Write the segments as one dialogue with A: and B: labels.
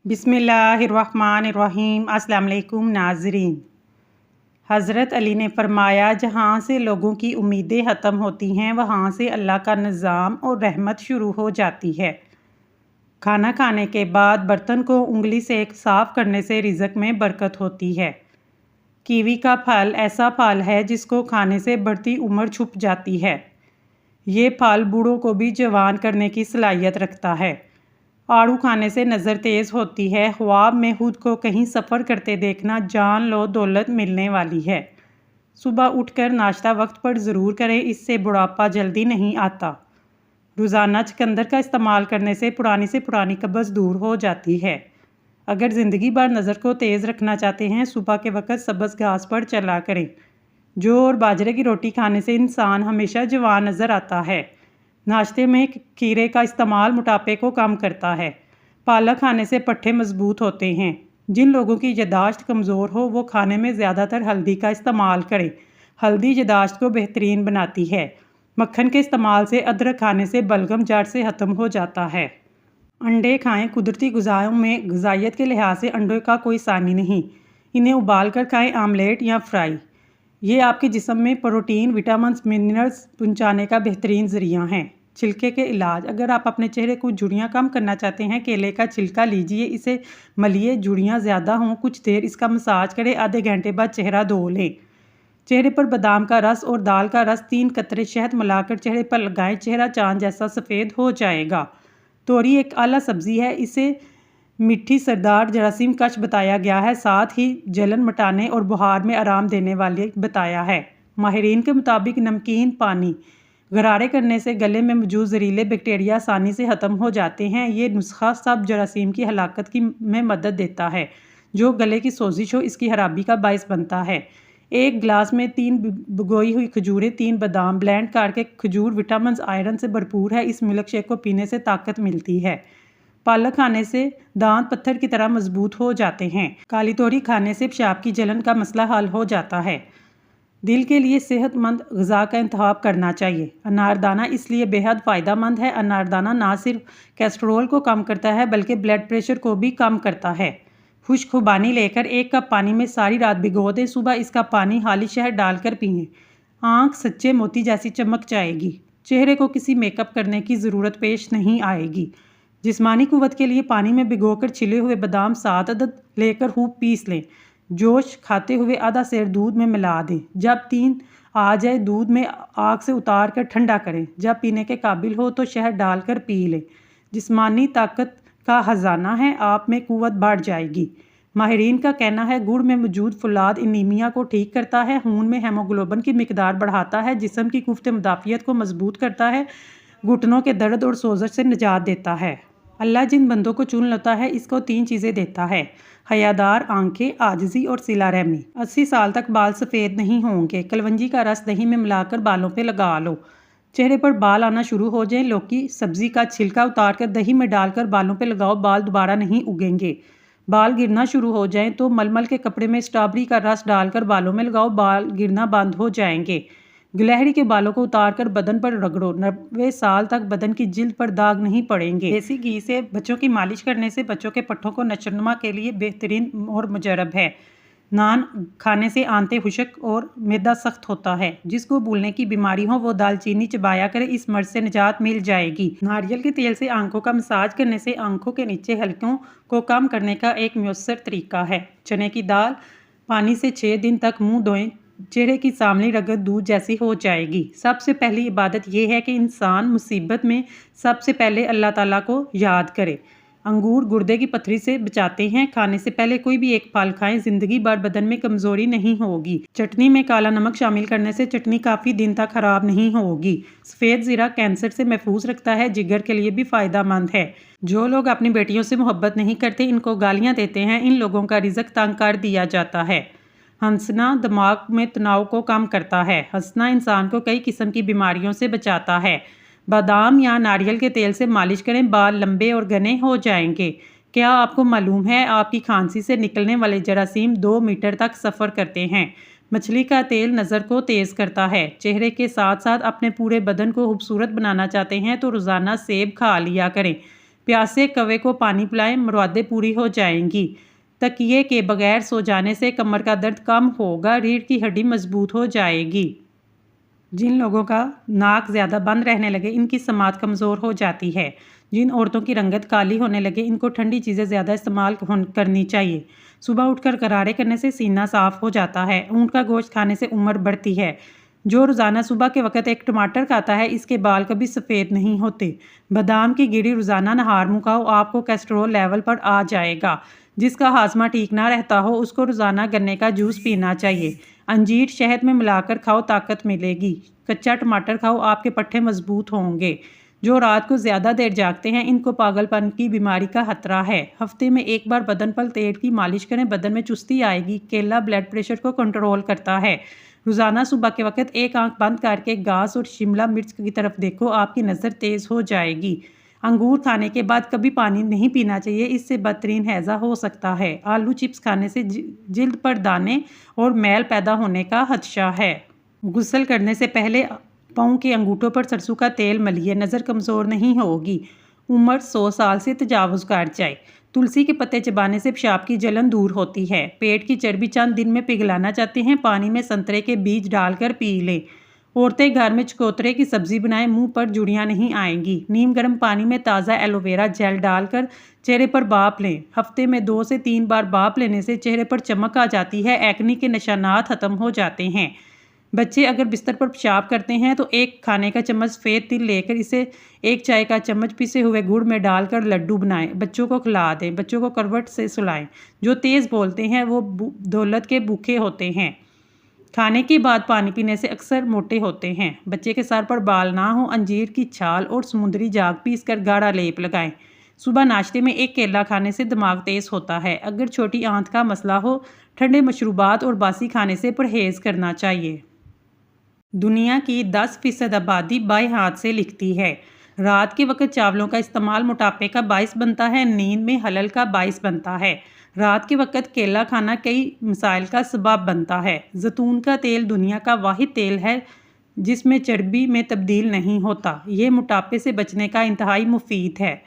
A: बिस्मिल्लाहिर्रहमानिर्रहीम। अस्सलाम वालेकुम नाज़रीन। हज़रत अली ने फरमाया, जहाँ से लोगों की उम्मीदें ख़त्म होती हैं वहाँ से अल्लाह का निज़ाम और रहमत शुरू हो जाती है। खाना खाने के बाद बर्तन को उंगली से साफ़ करने से रिज़्क़ में बरकत होती है। कीवी का फल ऐसा फल है जिसको खाने से बढ़ती उम्र छुप जाती है। ये फल बूढ़ों को भी जवान करने की सलाहियत रखता है। आड़ू खाने से नज़र तेज़ होती है। ख्वाब में खुद को कहीं सफ़र करते देखना, जान लो दौलत मिलने वाली है। सुबह उठकर नाश्ता वक्त पर ज़रूर करें, इससे बुढ़ापा जल्दी नहीं आता। रोज़ाना चुकंदर का इस्तेमाल करने से पुरानी कब्ज़ दूर हो जाती है। अगर ज़िंदगी भर नज़र को तेज़ रखना चाहते हैं, सुबह के वक्त सब्ज़ घास पर चला करें। जौ और बाजरे की रोटी खाने से इंसान हमेशा जवान नज़र आता है। नाश्ते में खीरे का इस्तेमाल मोटापे को कम करता है। पालक खाने से पट्ठे मजबूत होते हैं। जिन लोगों की याददाश्त कमज़ोर हो वो खाने में ज़्यादातर हल्दी का इस्तेमाल करें। हल्दी याददाश्त को बेहतरीन बनाती है। मक्खन के इस्तेमाल से अदरक खाने से बलगम जड़ से ख़त्म हो जाता है। अंडे खाएं। कुदरती ग़िज़ाओं में ग़िज़ाइयत के लिहाज से अंडों का कोई सानी नहीं। इन्हें उबाल कर खाएँ, आमलेट या फ्राई। ये आपके जिस्म में प्रोटीन, विटामिन, मिनरल्स पहुँचाने का बेहतरीन ज़रिया हैं। छिलके के इलाज। अगर आप अपने चेहरे को झुर्रियाँ कम करना चाहते हैं, केले का छिलका लीजिए, इसे मलिए, झुर्रियाँ ज़्यादा हों कुछ देर इसका मसाज करें, आधे घंटे बाद चेहरा धो लें। चेहरे पर बादाम का रस और दाल का रस 3 कतरे शहद मिलाकर चेहरे पर लगाएं, चेहरा चांद जैसा सफ़ेद हो जाएगा। तोरी एक आला सब्ज़ी है, इसे मिट्टी सरदार जरासीम कश बताया गया है, साथ ही जलन मटाने और बुखार में आराम देने वाले बताया है। माहिरीन के मुताबिक नमकीन पानी गरारे करने से गले में मौजूद जहरीले बैक्टीरिया आसानी से ख़त्म हो जाते हैं। ये नुस्खा सब जरासीम की हलाकत में मदद देता है। जो गले की सोजिश हो इसकी खराबी का बायस बनता है। एक गिलास में 3 भिगोई हुई खजूरें, 3 बादाम ब्लेंड करके। खजूर विटामिन आयरन से भरपूर है, इस मिल्क शेक को पीने से ताकत मिलती है। पालक खाने से दांत पत्थर की तरह मजबूत हो जाते हैं। काली तोरी खाने से पेशाब की जलन का मसला हल हो जाता है। दिल के लिए सेहतमंद ग़िज़ा का इंतखाब करना चाहिए। अनारदाना इसलिए बेहद फ़ायदेमंद है। अनारदाना ना सिर्फ कोलेस्ट्रॉल को कम करता है बल्कि ब्लड प्रेशर को भी कम करता है। खुश्क खुबानी लेकर 1 कप पानी में सारी रात भिगो दें, सुबह इसका पानी हाली शहद डालकर पिएं। आँख सच्चे मोती जैसी चमक जाएगी। चेहरे को किसी मेकअप करने की ज़रूरत पेश नहीं आएगी। जिस्मानी कुव्वत के लिए पानी में भिगोकर छिले हुए बादाम 7 अदद लेकर खूब पीस लें। जोश खाते हुए आधा सेर दूध में मिला दें। जब 3 आ जाए दूध में आग से उतार कर ठंडा करें। जब पीने के काबिल हो तो शहद डालकर पी लें। जिस्मानी ताकत का खजाना है, आप में कुव्वत बढ़ जाएगी। माहिरीन का कहना है गुड़ में मौजूद फुलाद एनीमिया को ठीक करता है, खून में हेमोग्लोबिन की मिकदार बढ़ाता है, जिस्म की कुव्वत मुदाफ़ियत को मजबूत करता है, घुटनों के दर्द और सोजश से निजात देता है। अल्लाह जिन बंदों को चुन लेता है इसको 3 चीज़ें देता है: हयादार आंखें, आजिज़ी और सिला रहमी। 80 साल तक बाल सफ़ेद नहीं होंगे। कलवंजी का रस दही में मिलाकर बालों पे लगा लो। चेहरे पर बाल आना शुरू हो जाए, लौकी सब्ज़ी का छिलका उतारकर दही में डालकर बालों पे लगाओ, बाल दोबारा नहीं उगेंगे। बाल गिरना शुरू हो जाएं तो मलमल के कपड़े में स्ट्रॉबेरी का रस डालकर बालों में लगाओ, बाल गिरना बंद हो जाएंगे। गिलहरी के बालों को उतारकर बदन पर रगड़ो, 90 साल तक बदन की जिल्द पर दाग नहीं पड़ेंगे। देसी घी से बच्चों की मालिश करने से बच्चों के पट्टों को नशोनुमा के लिए बेहतरीन और मुजरब है। नान खाने से आंतें खुश्क और मैदा सख्त होता है। जिसको भूलने की बीमारी हो वो दालचीनी चबाया करे, इस मर्ज से निजात मिल जाएगी। नारियल के तेल से आंखों का मसाज करने से आंखों के नीचे हलकों को कम करने का एक मुयस्सर तरीका है। चने की दाल पानी से 6 दिन तक मुँह धोएं, चेहरे की सामली रगत दूध जैसी हो जाएगी। सबसे पहली इबादत यह है कि इंसान मुसीबत में सबसे पहले अल्लाह ताला को याद करे। अंगूर गुर्दे की पथरी से बचाते हैं। खाने से पहले कोई भी एक फल खाएं, जिंदगी भर बदन में कमजोरी नहीं होगी। चटनी में काला नमक शामिल करने से चटनी काफ़ी दिन तक खराब नहीं होगी। सफ़ेद ज़ीरा कैंसर से महफूज रखता है, जिगर के लिए भी फ़ायदेमंद है। जो लोग अपनी बेटियों से मोहब्बत नहीं करते, इनको गालियाँ देते हैं, इन लोगों का रिज़्क तंग कर दिया जाता है। हंसना दिमाग में तनाव को कम करता है। हंसना इंसान को कई किस्म की बीमारियों से बचाता है। बादाम या नारियल के तेल से मालिश करें, बाल लंबे और घने हो जाएंगे। क्या आपको मालूम है आपकी खांसी से निकलने वाले जरासीम 2 मीटर तक सफ़र करते हैं। मछली का तेल नज़र को तेज़ करता है। चेहरे के साथ साथ अपने पूरे बदन को खूबसूरत बनाना चाहते हैं तो रोज़ाना सेब खा लिया करें। प्यासे कौवे को पानी पिलाएं, मुरादें पूरी हो जाएंगी। तकिए के बगैर सो जाने से कमर का दर्द कम होगा, रीढ़ की हड्डी मजबूत हो जाएगी। जिन लोगों का नाक ज़्यादा बंद रहने लगे, इनकी समात कमज़ोर हो जाती है। जिन औरतों की रंगत काली होने लगे, इनको ठंडी चीज़ें ज़्यादा इस्तेमाल करनी चाहिए। सुबह उठकर गरारे करने से सीना साफ़ हो जाता है। ऊँट का गोश्त खाने से उम्र बढ़ती है। जो रोज़ाना सुबह के वक्त एक टमाटर खाता है, इसके बाल कभी सफ़ेद नहीं होते। बादाम की गिरी रोज़ाना नहार मुँह खाओ, आपको कोलेस्ट्रॉल लेवल पर आ जाएगा। जिसका हाजमा ठीक ना रहता हो, उसको रोज़ाना गन्ने का जूस पीना चाहिए। अंजीर शहद में मिलाकर खाओ, ताकत मिलेगी। कच्चा टमाटर खाओ, आपके पट्टे मजबूत होंगे। जो रात को ज़्यादा देर जागते हैं, इनको पागलपन की बीमारी का खतरा है। हफ्ते में एक बार बदन पर तेल की मालिश करें, बदन में चुस्ती आएगी। केला ब्लड प्रेशर को कंट्रोल करता है। रोज़ाना सुबह के वक्त एक आंख बंद करके घास और शिमला मिर्च की तरफ देखो, आपकी नज़र तेज़ हो जाएगी। अंगूर खाने के बाद कभी पानी नहीं पीना चाहिए, इससे बदतरीन हैज़ा हो सकता है। आलू चिप्स खाने से जिल्द पर दाने और मैल पैदा होने का खदशा है। गुस्ल करने से पहले पाँव के अंगूठों पर सरसों का तेल मलिए, नज़र कमज़ोर नहीं होगी। उम्र 100 साल से तजावुज़ कर जाए। तुलसी के पत्ते चबाने से पेशाब की जलन दूर होती है। पेट की चर्बी चंद दिन में पिघलाना चाहते हैं, पानी में संतरे के बीज डालकर पी लें। औरतें घर में चकोतरे की सब्ज़ी बनाएं, मुंह पर जुड़ियाँ नहीं आएंगी। नीम गर्म पानी में ताज़ा एलोवेरा जेल डालकर चेहरे पर भाप लें। हफ्ते में 2 से 3 बार भाप लेने से चेहरे पर चमक आ जाती है, एक्ने के निशानात ख़त्म हो जाते हैं। बच्चे अगर बिस्तर पर पेशाब करते हैं तो एक खाने का चम्मच सफ़ेद तिल लेकर इसे एक चाय का चम्मच पिसे हुए गुड़ में डालकर लड्डू बनाएं, बच्चों को खिला दें। बच्चों को करवट से सुलाएं। जो तेज़ बोलते हैं वो दौलत के भूखे होते हैं। खाने के बाद पानी पीने से अक्सर मोटे होते हैं। बच्चे के सर पर बाल ना हो, अंजीर की छाल और समुद्री जाग पीस कर गाढ़ा लेप लगाएं। सुबह नाश्ते में एक केला खाने से दिमाग तेज़ होता है। अगर छोटी आंत का मसला हो, ठंडे मशरूबात और बासी खाने से परहेज़ करना चाहिए। दुनिया की 10% आबादी बाएं हाथ से लिखती है। रात के वक्त चावलों का इस्तेमाल मोटापे का बाइस बनता है, नींद में खलल का बाइस बनता है। रात के वक्त केला खाना कई मसाइल का सबब बनता है। जैतून का तेल दुनिया का वाहिद तेल है जिसमें चर्बी में तब्दील नहीं होता। ये मोटापे से बचने का इंतहाई मुफीद है।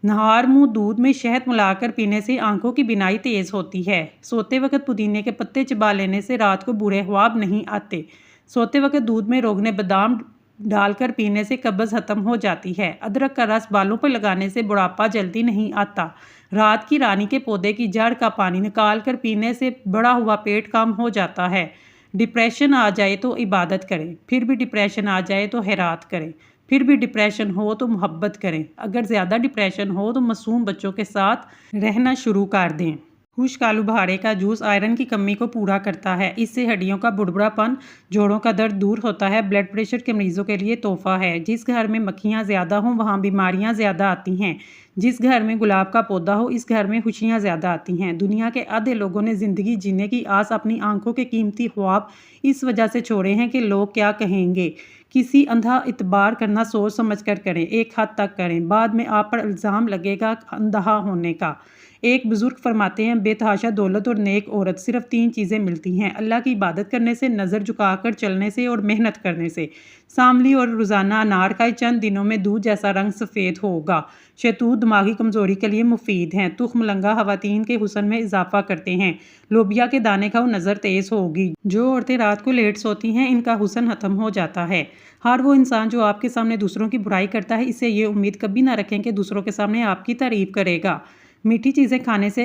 A: नहार मुँह दूध में शहद मिलाकर पीने से आंखों की बिनाई तेज़ होती है। सोते वक्त पुदीने के पत्ते चबा लेने से रात को बुरे ख्वाब नहीं आते। सोते वक्त दूध में रोगने बादाम डालकर पीने से कब्ज़ ख़त्म हो जाती है। अदरक का रस बालों पर लगाने से बुढ़ापा जल्दी नहीं आता। रात की रानी के पौधे की जड़ का पानी निकाल कर पीने से बढ़ा हुआ पेट कम हो जाता है। डिप्रेशन आ जाए तो इबादत करें, फिर भी डिप्रेशन आ जाए तो हैरात करें, फिर भी डिप्रेशन हो तो मोहब्बत करें। अगर ज़्यादा डिप्रेशन हो तो मासूम बच्चों के साथ रहना शुरू कर दें। खुश्क आलू बहारे का जूस आयरन की कमी को पूरा करता है। इससे हड्डियों का बुड़बुड़ापन, जोड़ों का दर्द दूर होता है। ब्लड प्रेशर के मरीजों के लिए तोहफा है। जिस घर में मक्खियाँ ज़्यादा हों वहाँ बीमारियाँ ज़्यादा आती हैं। जिस घर में गुलाब का पौधा हो, इस घर में खुशियाँ ज़्यादा आती हैं। दुनिया के आधे लोगों ने ज़िंदगी जीने की आस अपनी आंखों के कीमती ख्वाब इस वजह से छोड़े हैं कि लोग क्या कहेंगे। किसी अंधा इतबार करना सोच समझ कर करें, एक हद तक करें, बाद में आप पर इल्ज़ाम लगेगा अंधा होने का। एक बुजुर्ग फरमाते हैं, बेतहाशा दौलत और नेक औरत सिर्फ 3 चीज़ें मिलती हैं, अल्लाह की इबादत करने से, नज़र झुकाकर चलने से और मेहनत करने से। सांवली और रोज़ाना अनार खाए, चंद दिनों में दूध जैसा रंग सफ़ेद होगा। शहतूत दिमागी कमज़ोरी के लिए मुफीद हैं। तुख मलंगा खवातीन के हुस्न में इजाफा करते हैं। लोबिया के दाने खाओ, नज़र तेज़ होगी। जो औरतें रात को लेट सोती हैं, इनका हुस्न ख़त्म हो जाता है। हर वो इंसान जो आपके सामने दूसरों की बुराई करता है, इससे ये उम्मीद कभी ना रखें कि दूसरों के सामने आपकी तारीफ़ करेगा। मीठी चीज़ें खाने से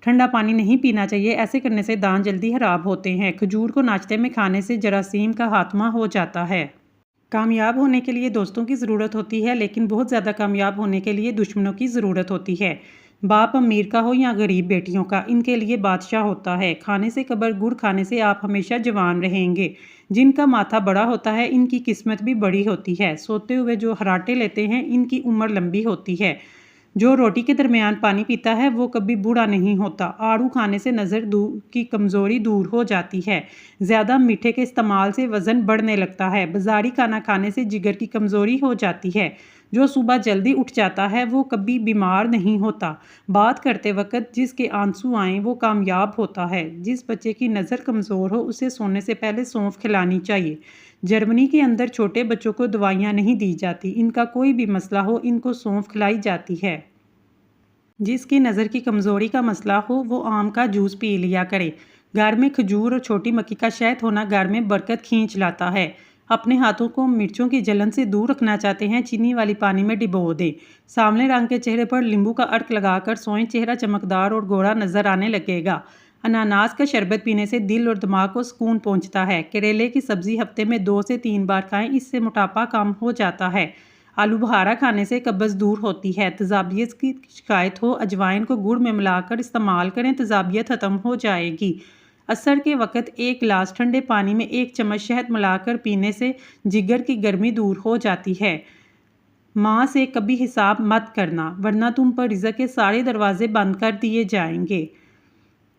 A: ठंडा पानी नहीं पीना चाहिए, ऐसे करने से दांत जल्दी खराब होते हैं। खजूर को नाश्ते में खाने से जरासीम का खात्मा हो जाता है। कामयाब होने के लिए दोस्तों की ज़रूरत होती है, लेकिन बहुत ज़्यादा कामयाब होने के लिए दुश्मनों की ज़रूरत होती है। बाप अमीर का हो या गरीब बेटियों का, इनके लिए बादशाह होता है। खाने से कबर गुड़ खाने से आप हमेशा जवान रहेंगे। जिनका माथा बड़ा होता है, इनकी किस्मत भी बड़ी होती है। सोते हुए जो हराटे लेते हैं, इनकी उम्र लंबी होती है। जो रोटी के दरमियान पानी पीता है वो कभी बूढ़ा नहीं होता। आड़ू खाने से नज़र की कमज़ोरी दूर हो जाती है। ज़्यादा मीठे के इस्तेमाल से वज़न बढ़ने लगता है। बाजारी खाना खाने से जिगर की कमज़ोरी हो जाती है। जो सुबह जल्दी उठ जाता है वो कभी बीमार नहीं होता। बात करते वक्त जिसके आंसू आएँ वो कामयाब होता है। जिस बच्चे की नज़र कमज़ोर हो उसे सोने से पहले सौंफ खिलानी चाहिए। جرمنی کے اندر چھوٹے بچوں کو دوائیاں نہیں دی جاتی، ان کا کوئی بھی مسئلہ ہو ان کو سونف کھلائی جاتی ہے۔ جس کی نظر کی کمزوری کا مسئلہ ہو وہ آم کا جوس پی لیا کرے۔ گھر میں کھجور اور چھوٹی مکھی کا شہد ہونا گھر میں برکت کھینچ لاتا ہے۔ اپنے ہاتھوں کو مرچوں کی جلن سے دور رکھنا چاہتے ہیں، چینی والی پانی میں ڈبو دیں۔ سامنے رنگ کے چہرے پر لیمبو کا عرق لگا کر سوئیں، چہرہ چمکدار اور گوڑا نظر آنے لگے گا۔ اناناس کا شربت پینے سے دل اور دماغ کو سکون پہنچتا ہے۔ کریلے کی سبزی ہفتے میں 2 سے 3 بار کھائیں، اس سے موٹاپا کم ہو جاتا ہے۔ آلو بخارا کھانے سے قبض دور ہوتی ہے۔ تیزابیت کی شکایت ہو، اجوائن کو گڑ میں ملا کر استعمال کریں، تیزابیت ختم ہو جائے گی۔ عصر کے وقت 1 گلاس ٹھنڈے پانی میں 1 چمچ شہد ملا کر پینے سے جگر کی گرمی دور ہو جاتی ہے۔ ماں سے کبھی حساب مت کرنا، ورنہ تم پر رزق کے سارے دروازے بند کر دیے جائیں گے۔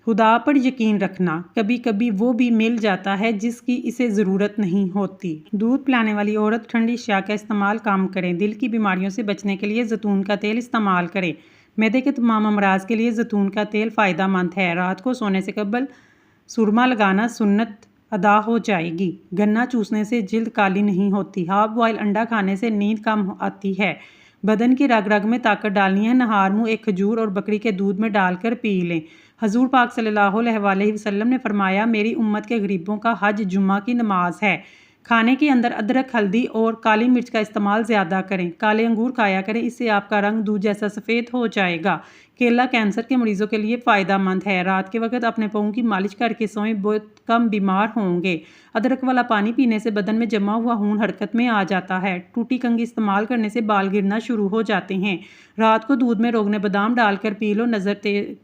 A: خدا پر یقین رکھنا، کبھی کبھی وہ بھی مل جاتا ہے جس کی اسے ضرورت نہیں ہوتی۔ دودھ پلانے والی عورت ٹھنڈی اشیاء کا استعمال کم کریں۔ دل کی بیماریوں سے بچنے کے لیے زیتون کا تیل استعمال کریں۔ معدے کے تمام امراض کے لیے زیتون کا تیل فائدہ مند ہے۔ رات کو سونے سے قبل سرما لگانا سنت ادا ہو جائے گی۔ گنا چوسنے سے جلد کالی نہیں ہوتی۔ ہاف بوائل انڈا کھانے سے نیند کم آتی ہے۔ بدن کی رگ رگ میں طاقت ڈالنی ہے۔ نہار منہ 1 کھجور اور بکری کے دودھ میں ڈال کر پی لیں۔ حضور پاک صلی اللہ علیہ وسلم نے فرمایا، میری امت کے غریبوں کا حج جمعہ کی نماز ہے۔ کھانے کے اندر ادرک، ہلدی اور کالی مرچ کا استعمال زیادہ کریں۔ کالے انگور کھایا کریں، اس سے آپ کا رنگ دودھ جیسا سفید ہو جائے گا۔ کیلا کینسر کے مریضوں کے لیے فائدہ مند ہے۔ رات کے وقت اپنے پاؤں کی مالش کر کے سوئیں، بہت کم بیمار ہوں گے۔ ادرک والا پانی پینے سے بدن میں جمع ہوا خون حرکت میں آ جاتا ہے۔ ٹوٹی کنگھی استعمال کرنے سے بال گرنا شروع ہو جاتے ہیں۔ رات کو دودھ میں روغن بادام ڈال کر پی لو، نظر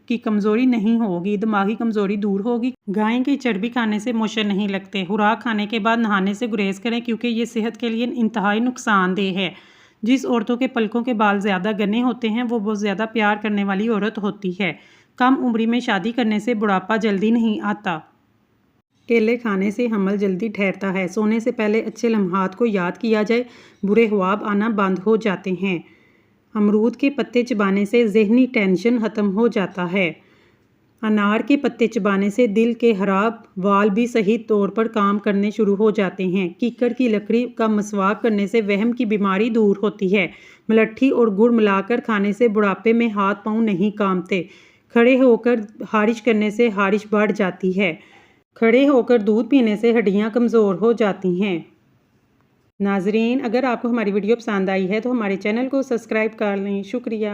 A: کی کمزوری نہیں ہوگی، دماغی کمزوری دور ہوگی۔ گائے کی چربی کھانے سے موشن نہیں لگتے۔ خوراک کھانے کے بعد نہانے سے گریز کریں کیونکہ یہ صحت کے لیے انتہائی نقصان دہ ہے۔ جس عورتوں کے پلکوں کے بال زیادہ گھنے ہوتے ہیں وہ بہت زیادہ پیار کرنے والی عورت ہوتی ہے۔ کم عمری میں شادی کرنے سے بڑھاپا جلدی نہیں آتا۔ کیلے کھانے سے حمل جلدی ٹھہرتا ہے۔ سونے سے پہلے اچھے لمحات کو یاد کیا جائے، برے خواب آنا بند ہو جاتے ہیں۔ امرود کے پتے چبانے سے ذہنی ٹینشن ختم ہو جاتا ہے۔ انار کے پتے چبانے سے دل کے خراب وال بھی صحیح طور پر کام کرنے شروع ہو جاتے ہیں۔ کیکڑ کی لکڑی کا مسواک کرنے سے وہم کی بیماری دور ہوتی ہے۔ ملٹھی اور گڑ ملا کر کھانے سے بڑھاپے میں ہاتھ پاؤں نہیں کانپتے۔ کھڑے ہو کر خارش کرنے سے خارش بڑھ جاتی ہے۔ کھڑے ہو کر دودھ پینے سے ہڈیاں کمزور ہو جاتی ہیں۔ ناظرین، اگر آپ کو ہماری ویڈیو پسند آئی ہے تو ہمارے چینل کو سبسکرائب کر لیں۔ شکریہ۔